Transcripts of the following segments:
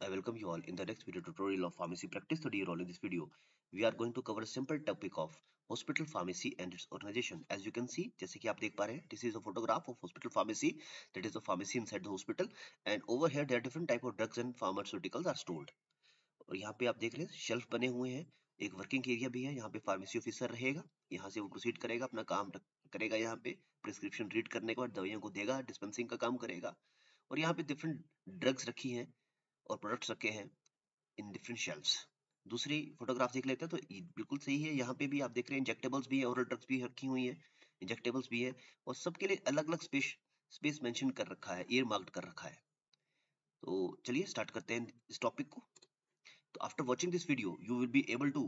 I welcome you all in the next video tutorial of Pharmacy Practice 30 year old. In this video, we are going to cover a simple topic of hospital pharmacy and its organization. As you can see, जैसे कि आप देख पा रहे हैं, this is a photograph of hospital pharmacy. That is a pharmacy inside the hospital. And over here, there are different type of drugs and pharmaceuticals are stored. और यहाँ पे आप देख रहे हैं शेल्फ बने हुए हैं, एक वर्किंग एरिया भी है, यहाँ पे फार्मेसी ऑफिसर रहेगा, यहाँ से वो प्रोसीड करेगा, अपना काम करेगा, यहाँ पे प्रिस्क्रिप्शन रीड करने के बाद दवाइयों को देगा, डिस्पेंसिंग का काम करेगा। और यहाँ पे डिफरेंट ड्रग्स रखी हैं और प्रोडक्ट्स रखे हैं इन डिफरेंट शेल्फ्स। दूसरी फोटोग्राफ देख लेते हैं तो बिल्कुल सही है, यहाँ पे भी आप देख रहे हैं इंजेक्टेबल्स भी है, ओरल ड्रग्स भी रखी हुई है, इंजेक्टेबल्स भी है और सबके लिए अलग अलग स्पेस मेंशन कर रखा है, ईयर मार्क्ड कर रखा है। तो चलिए स्टार्ट करते हैं इस टॉपिक को। तो after watching this video you will be able to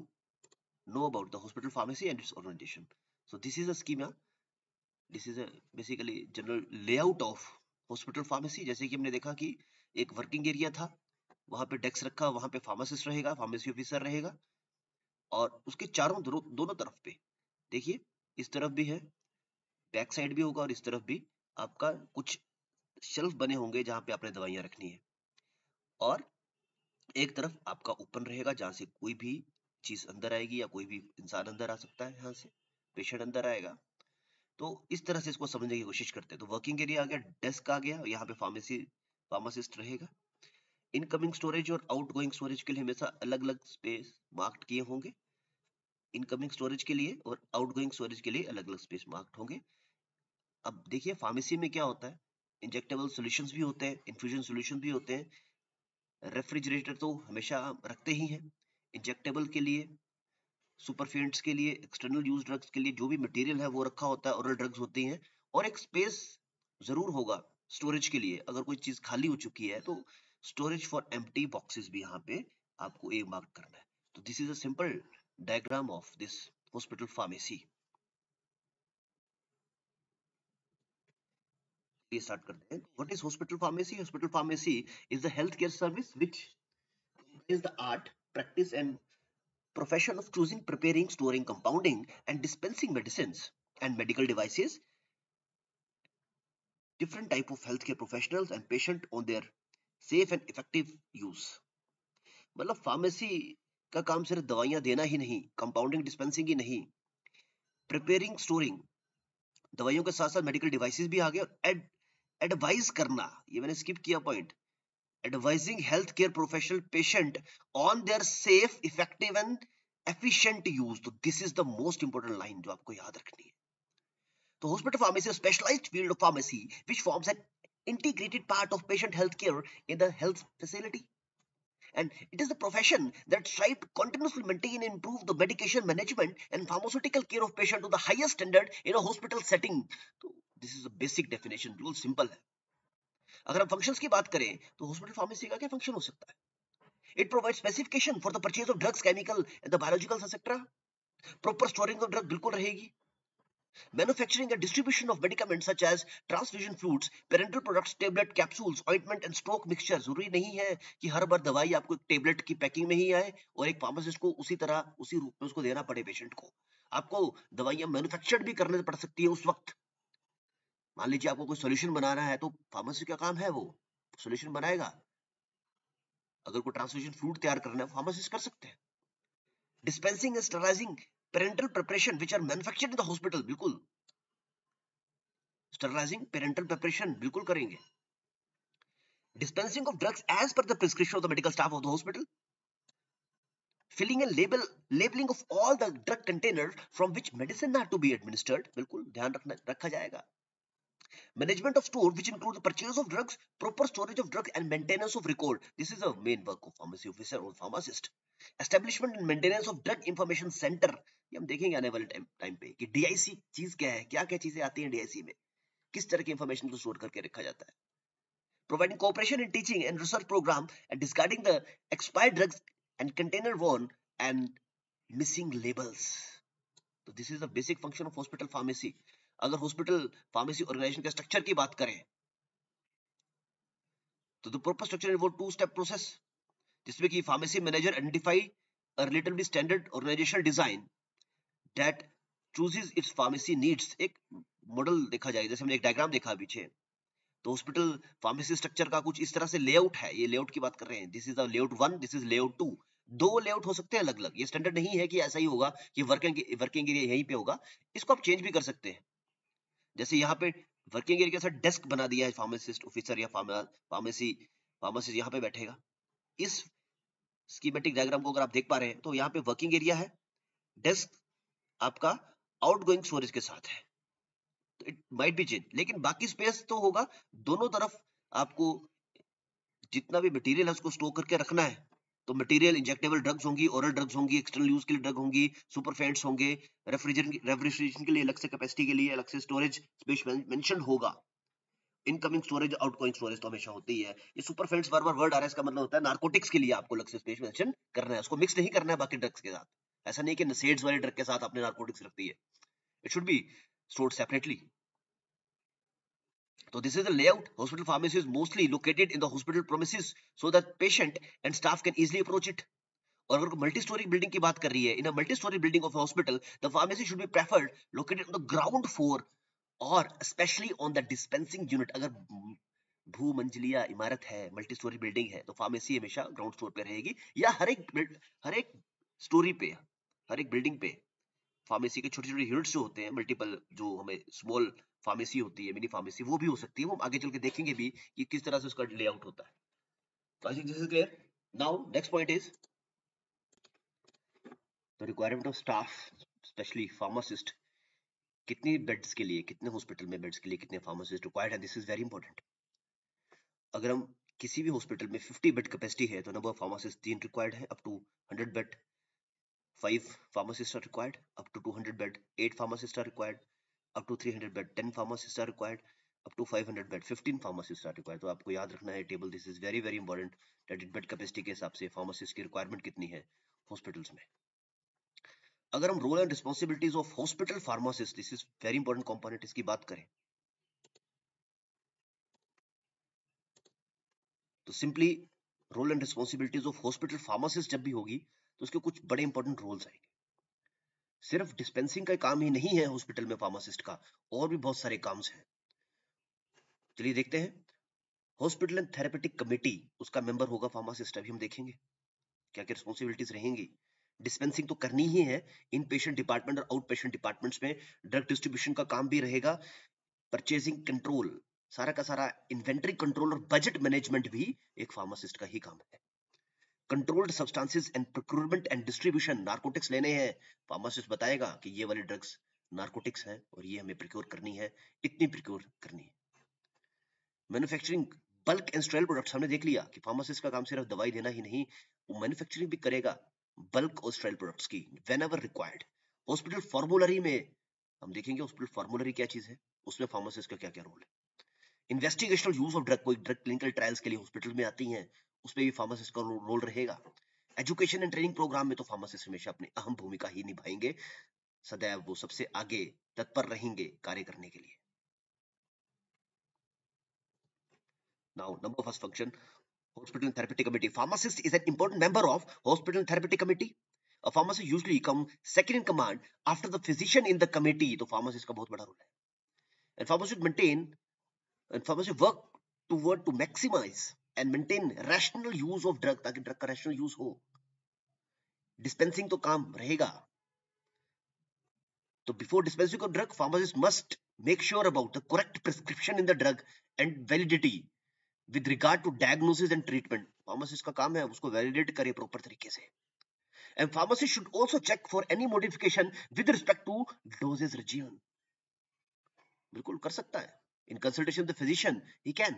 know about the hospital pharmacy and its organization. So this is a schema. This is a basically general layout of hospital pharmacy. जैसे कि हमने देखा कि एक working area था, वहां पे desk रखा, वहां पे फार्मासिस्ट रहेगा, फार्मेसी ऑफिसर रहेगा और उसके चारों दोनों तरफ पे देखिए, इस तरफ भी है, बैक साइड भी होगा और इस तरफ भी आपका कुछ शेल्फ बने होंगे जहां पे आपने दवाइयां रखनी है। और एक तरफ आपका ओपन रहेगा जहां से कोई भी चीज अंदर आएगी या कोई भी इंसान अंदर आ सकता है, यहाँ से पेशेंट अंदर आएगा। तो इस तरह से इसको समझने की कोशिश करते हैं। तो वर्किंग एरिया आ गया, डेस्क आ गया, यहाँ पे फार्मासिस्ट रहेगा। इनकमिंग स्टोरेज और आउटगोइंग स्टोरेज के लिए हमेशा अलग अलग स्पेस मार्क्ड किए होंगे। इनकमिंग स्टोरेज के लिए और आउटगोइंग स्टोरेज के लिए अलग अलग स्पेस मार्क्ड होंगे। अब देखिए फार्मेसी में क्या होता है, इंजेक्टेबल सॉल्यूशंस भी होते हैं, इन्फ्यूजन सॉल्यूशन भी होते हैं, रेफ्रिजरेटर तो हमेशा रखते ही हैं। इंजेक्टेबल के लिए, सुपरफेंट्स के लिए, एक्सटर्नल यूज ड्रग्स के लिए जो भी मटेरियल है वो रखा होता है, ओरल ड्रग्स होती हैं। और एक स्पेस जरूर होगा स्टोरेज के लिए, अगर कोई चीज खाली हो चुकी है तो स्टोरेज फॉर एम्प्टी बॉक्सेस भी यहाँ पे आपको एक मार्क करना है। तो this is a simple diagram of this hospital pharmacy. ये स्टार्ट करते हैं। What is hospital pharmacy? Hospital pharmacy is the health care service which is the art, practice and profession of choosing, preparing, storing, compounding and dispensing medicines and medical devices. Different type of healthcare professionals and patient on their safe and effective use. मतलब pharmacy का काम सिर्फ दवाइयां देना ही नहीं, compounding dispensing ही नहीं, preparing storing, दवाइयों के साथ साथ मेडिकल डिवाइसेस भी आ गए, और एडवाइज करना, ये मैंने स्किप किया point, advising healthcare professional patient on their safe, effective and efficient use. तो this is the most important line जो आपको याद रखनी है। तो hospital pharmacy is a specialized field of pharmacy which forms an integrated part of patient healthcare in the health facility, and it is the profession that strives to continuously maintain and improve the medication management and pharmaceutical care of patient to the highest standard in a hospital setting. तो this is a basic definition, बिल्कुल simple है। अगर हम functions की बात करें तो hospital pharmacy का क्या फंक्शन हो सकता है? It provides specification for the purchase of drugs, chemical and the biologicals etc. Proper storing of drug बिल्कुल रहेगी। Manufacturing and distribution of medicaments such as transfusion fluids, parenteral products, tablet, capsules, ointment and stroke mixture। जरूरी नहीं है कि हर बार दवाई आपको एक tablet की पैकिंग में ही आए और एक फार्मासिस्ट को उसी तरह उसी रूप में उसको देना पड़े पेशेंट को। आपको दवाइयां मैन्युफैक्चर्ड भी करने पड़ सकती है उस वक्त। मान लीजिए आपको कोई सोल्यूशन बनाना है तो फार्मेसी का काम है, वो सोल्यूशन बनाएगा। अगर कोई ट्रांसफ्यूजन फ्लूइड तैयार करना है, फार्मासिस्ट कर सकते हैं। Dispensing and sterilising parenteral preparation which are manufactured in the hospital, बिल्कुल स्टरलाइजिंग पेरेंटल प्रिपरेशन बिल्कुल करेंगे। Dispensing of drugs as per the prescription of the medical staff of the hospital. Filling and labelling of all the drug container from which medicine are to be administered, बिल्कुल ध्यान रखा जाएगा। Management of store which include the purchase of drugs, proper storage of drugs and maintenance of record. This is the main work of pharmacy officer or pharmacist. Establishment and maintenance of drug information center. ये हम देखेंगे आने वाले time पे कि DIC चीज क्या है, क्या क्या चीजें आती हैं DIC में, किस तरह की इंफॉर्मेशन को स्टोर करके रखा जाता है। Providing cooperation in teaching and research program and discarding the expired drugs and container worn and missing labels. So this is the basic function of hospital pharmacy. अगर हॉस्पिटल फार्मेसी ऑर्गेनाइजेशन के structure की बात करें तो the proper structure involve two step process, जिसमें कि pharmacy manager identify a relatively standard organisational design that chooses its pharmacy needs. एक model देखा जाएगा, जैसे हमने एक डायग्राम देखा पीछे, तो हॉस्पिटल फार्मेसी स्ट्रक्चर का कुछ इस तरह से लेआउट है, ये लेआउट की बात कर रहे हैं। This is the layout 1, this is layout 2। दो लेआउट हो सकते हैं अलग अलग, ये स्टैंडर्ड नहीं है कि ऐसा ही होगा कि वर्किंग एरिया यहीं पे होगा, इसको आप चेंज भी कर सकते हैं। जैसे यहाँ पे वर्किंग एरिया के साथ डेस्क बना दिया है, फार्मासिस्ट ऑफिसर या फार्मेसी यहाँ पे बैठेगा। इस स्कीमेटिक डायग्राम को अगर आप देख पा रहे हैं तो यहाँ पे वर्किंग एरिया है, डेस्क आपका आउटगोइंग स्टोरेज के साथ है, तो इट माइट बी चेंज, लेकिन बाकी स्पेस तो होगा। दोनों तरफ आपको जितना भी मटेरियल है उसको स्टोर करके रखना है। तो मटेरियल इंजेक्टेबल ड्रग्स होंगी, ओरल ड्रग्स होंगी, एक्सटर्नल यूज के लिए ड्रग होंगी, सुपरफेंट्स होंगे, रेफ्रिजरेशन के लिए अलग से, कैपेसिटी के लिए अलग से स्टोरेज स्पेस मेंशन होगा। इनकमिंग स्टोरेज, आउटगोइंग स्टोरेज तो हमेशा होती ही है। ये सुपरफेंट्स बार बार वर्ड आ रहा है, इसका मतलब होता है नारकोटिक्स के लिए आपको अलग से स्पेस मेंशन करना है, उसको मिक्स नहीं करना है बाकी ड्रग्स के साथ। ऐसा नहीं कि नशेड्स वाले ड्रग के साथ आपने नारकोटिक्स रख दी है, it should be stored separately. So this is the layout. Hospital pharmacy is mostly located in the hospital premises so that patient and staff can easily approach it. और अगर मल्टी स्टोरी बिल्डिंग की बात कर रही है, in a multi storey building of hospital the pharmacy should be preferred located on the ground floor और specially on the dispensing unit. अगर भूमंजिलिया इमारत है, मल्टी स्टोरी बिल्डिंग है, तो फार्मेसी हमेशा ग्राउंड फ्लोर पे रहेगी, या हर एक स्टोरी पे, हर एक बिल्डिंग पे फार्मेसी के छोटे छोटे यूनिट्स जो होते हैं, मल्टीपल, जो हमें स्मॉल फार्मेसी होती है, मिनी फार्मेसी, वो भी हो सकती है। वो आगे चल के देखेंगे भी कि किस तरह से उसका लेआउट होता है। तो I think this is clear. Now next point is the requirement of staff, specially pharmacist. कितनी बेड्स के लिए, कितने हॉस्पिटल में बेड्स के लिए कितने फार्मासिस्ट रिक्वायर्ड है, दिस इज वेरी इंपॉर्टेंट। अगर हम किसी भी हॉस्पिटल में 50 बेड कैपेसिटी है तो नंबर ऑफ फार्मासिस्ट 3 रिक्वायर्ड है, up to 100 bed 5 pharmacists are required, up to 200 bed 8 pharmacists are required, up to 300 bed 10 pharmacists are required, up to 500 bed 15 pharmacists are required। तो आपको याद रखना है table, this is very very important, that bed capacity के हिसाब से pharmacist की requirement कितनी है हॉस्पिटल्स में। अगर हम role and responsibilities of hospital pharmacist, this is very important component, इसकी बात करें तो simply role and responsibilities of hospital pharmacist जब भी होगी तो उसके कुछ बड़े इंपॉर्टेंट रोल्स आएंगे। सिर्फ डिस्पेंसिंग का काम ही नहीं है हॉस्पिटल में फार्मासिस्ट का, और भी बहुत सारे काम हैं। चलिए देखते हैं। हॉस्पिटल एंड थेरेपेटिक कमेटी, उसका मेंबर होगा फार्मासिस्ट। अभी हम देखेंगे क्या क्या रिस्पॉन्सिबिलिटीज रहेंगी। डिस्पेंसिंग तो करनी ही है, इन पेशेंट डिपार्टमेंट और आउट पेशेंट डिपार्टमेंट्स में ड्रग डिस्ट्रीब्यूशन का काम भी रहेगा, परचेजिंग कंट्रोल, सारा का सारा इन्वेंटरी कंट्रोल और बजट मैनेजमेंट भी एक फार्मासिस्ट का ही काम है। Controlled substances and procurement and distribution, narcotics लेने हैं, फार्मासिस्ट बताएगा कि ये वाले ड्रग्स नार्कोटिक्स हैं और ये हमें प्रोक्योर करनी है, इतनी प्रोक्योर करनी है। Manufacturing bulk and sterile products, हमने देख लिया कि फार्मासिस्ट का काम सिर्फ दवाई देना ही नहीं, वो मैन्युफैक्चरिंग भी करेगा बल्क और स्टेरल प्रोडक्ट्स की व्हेनेवर रिक्वायर्ड। हॉस्पिटल फार्मूलरी में हम देखेंगे हॉस्पिटल फार्मूलरी क्या चीज है, उसमें फार्मासिस्ट का क्या क्या रोल है। इन्वेस्टिगेशनल यूज ऑफ ड्रग, कोई ड्रग क्लिनिकल ट्रायल्स के लिए हॉस्पिटल में आती हैं, उसमें भी फार्मासिस्ट का रोल रहेगा। एजुकेशन एंड ट्रेनिंग प्रोग्राम में तो फार्मासिस्ट हमेशा अपनी अहम भूमिका ही निभाएंगे, सदैव वो सबसे आगे तत्पर रहेंगे कार्य करने के लिए। Now, number first function, hospital and therapeutic committee. Pharmacist is an important member of hospital and therapeutic committee. A pharmacist usually come second in command after the physician in the committee. तो pharmacist का बहुत बड़ा role है। And pharmacist maintain and pharmacist work toward to maximize and maintain rational use of drug, ताकि drug का rational use हो। Dispensing तो काम रहेगा। तो before dispensing of drug, pharmacist must make sure about the correct prescription in the drug and validity with regard to diagnosis and treatment. Pharmacist का काम है उसको validate करे proper तरीके से। And pharmacist should also check for any modification with respect to dosage regimen. बिल्कुल कर सकता है, in consultation with the physician he can.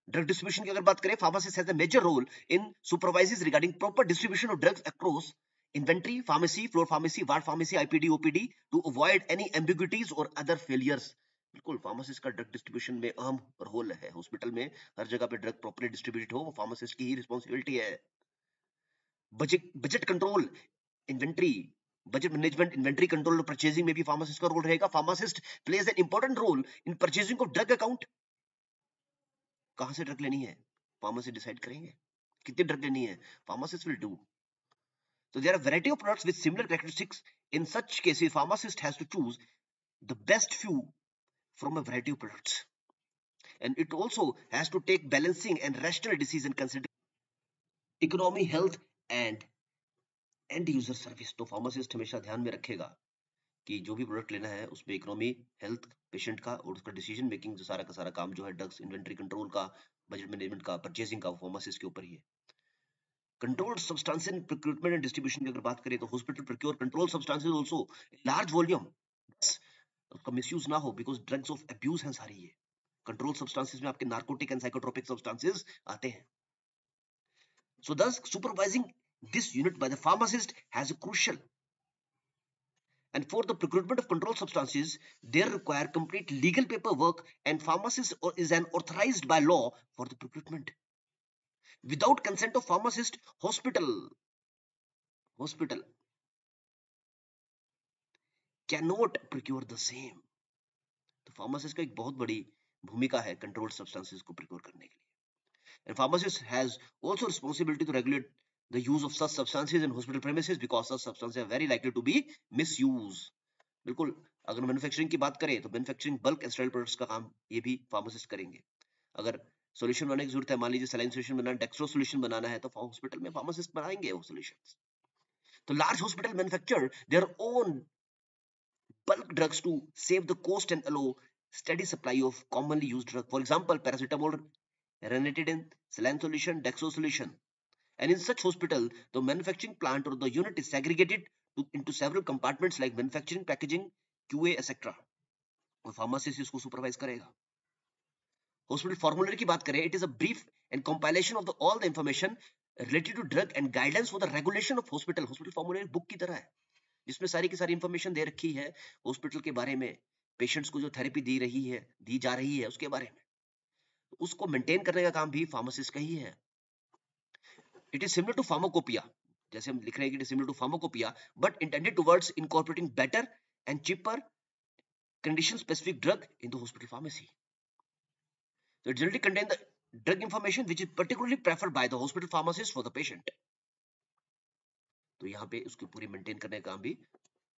Drug distribution की अगर बात करें, pharmacist has a major role in supervises regarding proper distribution of drugs across inventory, pharmacy, floor pharmacy, ward pharmacy, IPD, OPD to avoid any ambiguities or other failures. बिल्कुल pharmacist का drug distribution में अहम role है। Hospital में हर जगह पे drug properly distribute हो, वो फार्मासिस्ट की ही रिस्पांसिबिलिटी है। Budget control, inventory, budget management, inventory control और परचेजिंग में भी फार्मासिस्ट का रोल रहेगा। Pharmacist plays an important role in purchasing of drug account. कहां से ड्रग लेनी है फार्मासिस्ट डिसाइड करेंगे, कितनी ड्रग लेनी है pharmacist will do. So there are a variety of products with similar characteristics. In such cases, pharmacist has to choose the best few from a variety of products. and it also has to take balancing and rational decision considering economy, health and and user service. तो pharmacist हमेशा ध्यान में रखेगा कि जो भी product लेना है उसमें इकोनॉमी, हेल्थ, पेशेंट का और उसका डिसीजन मेकिंग जो सारा का सारा काम जो है ड्रग्स इन्वेंटरी कंट्रोल का, बजट मैनेजमेंट का, परचेसिंग का, फार्मासिस्ट के ऊपर ही है। Controlled substances procurement and distribution की अगर बात करें तो hospital procure control substances also large volume, उसका मिसयूज ना हो बिकॉज ड्रग्स ऑफ अब्यूज हैं सारी ये। कंट्रोल सब्सटेंसेस में आपके नार्कोटिक एंड साइकोट्रोपिक सब्सटेंसेस आते हैं। So thus supervising this unit by the pharmacist has a crucial, and for the procurement of controlled substances they require complete legal paperwork and pharmacist is an authorized by law for the procurement. Without consent of pharmacist, hospital cannot procure the same. तो pharmacist का एक बहुत बड़ी भूमिका है controlled substances को procure करने के लिए। And pharmacist has also responsibility to regulate the use of such substances in hospital premises because such substances are very likely to be misused. बिल्कुल, अगर मैन्युफैक्चरिंग की बात करें तो manufacturing bulk and steroid products का काम ये भी फार्मासिस्ट करेंगे। अगर सॉल्यूशन बनाने की जरूरत है, मान लीजिए सलाइन सॉल्यूशन बनाना, डेक्स्ट्रो सॉल्यूशन बनाना है, तो हॉस्पिटल में फार्मासिस्ट बनाएंगे वो सॉल्यूशंस। तो large hospital manufacture their own bulk drugs to save the cost and allow steady supply of commonly used drugs. For example, paracetamol, ranitidine, saline solution, dextro solution. And in such hospital, the manufacturing plant or the unit is segregated into several compartments like manufacturing, packaging, QA, etc. और pharmacist इसको supervise करेगा। Hospital formulary की बात करें, it is a brief and compilation of all the information related to drug and guidance for the regulation of hospital. Hospital formulary book की तरह है जिसमें सारी की सारी इंफॉर्मेशन दे रखी है हॉस्पिटल के बारे में, पेशेंट्स को जो थेरेपी दी जा रही है उसके बारे में, उसको मेंटेन करने का काम भी फार्मासिस्ट का ही है। It is similar to pharmacopoeia, जैसे हम लिख रहे हैं कि it is similar to pharmacopoeia but intended towards incorporating better and cheaper condition specific drug in the hospital pharmacy. So it generally contains the drug information which is particularly preferred by the hospital pharmacist for the patient. तो यहाँ पे उसकी पूरी maintain करने का काम भी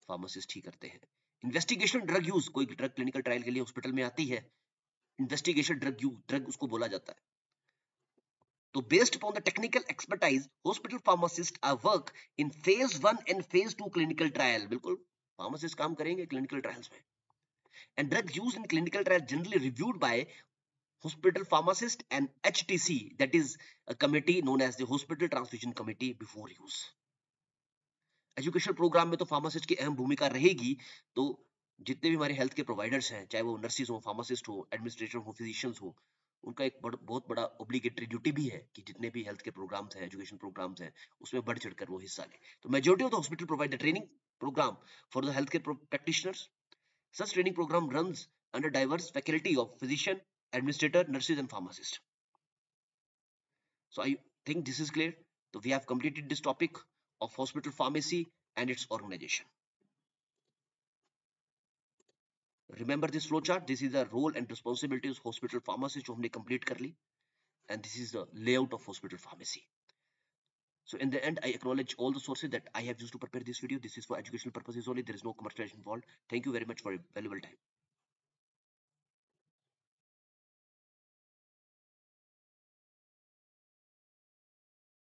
pharmacist ही करते हैं। इन्वेस्टिगेशन ड्रग यूज, कोई ड्रग क्लिनिकल ट्रायल के लिए हॉस्पिटल में आती है, इन्वेस्टिगेशन ड्रग यूज, ड्रग उसको बोला जाता है। तो based upon the technical expertise hospital pharmacist are work in phase 1 and phase 2 clinical trial. बिल्कुल फार्मासिस्ट काम करेंगे क्लिनिकल ट्रायल्स में। And drugs used in clinical trial generally reviewed by hospital pharmacist and HTC, that is a committee known as the Hospital Transfusion Committee before use. Education programme में तो pharmacist की अहम भूमिका रहेगी। तो जितने भी हमारे हेल्थ के प्रोवाइडर्स हैं, चाहे वो नर्सिस हो, फार्मासिस्ट हो, एडमिनिस्ट्रेटर हो, फिजिशियंस हो, उनका एक बहुत बड़ा ऑब्लिगेटरी ड्यूटी भी है कि जितने भी हेल्थ के प्रोग्राम्स हैं, एजुकेशन प्रोग्राम्स हैं, उसमें बढ़ चढ़कर वो हिस्सा लें। तो majority of the hospital provide the training programme for the health care practitioners. Such training program runs under diverse faculty of physician, administrator, nurses and pharmacists. So I think this is clear. So we have completed this topic of hospital pharmacy and its organization. Remember this flowchart. This is the role and responsibilities of hospital pharmacist जो हमने complete कर ली, and this is the layout of hospital pharmacy. So in the end, I acknowledge all the sources that I have used to prepare this video. This is for educational purposes only. There is no commercialization involved. Thank you very much for your valuable time.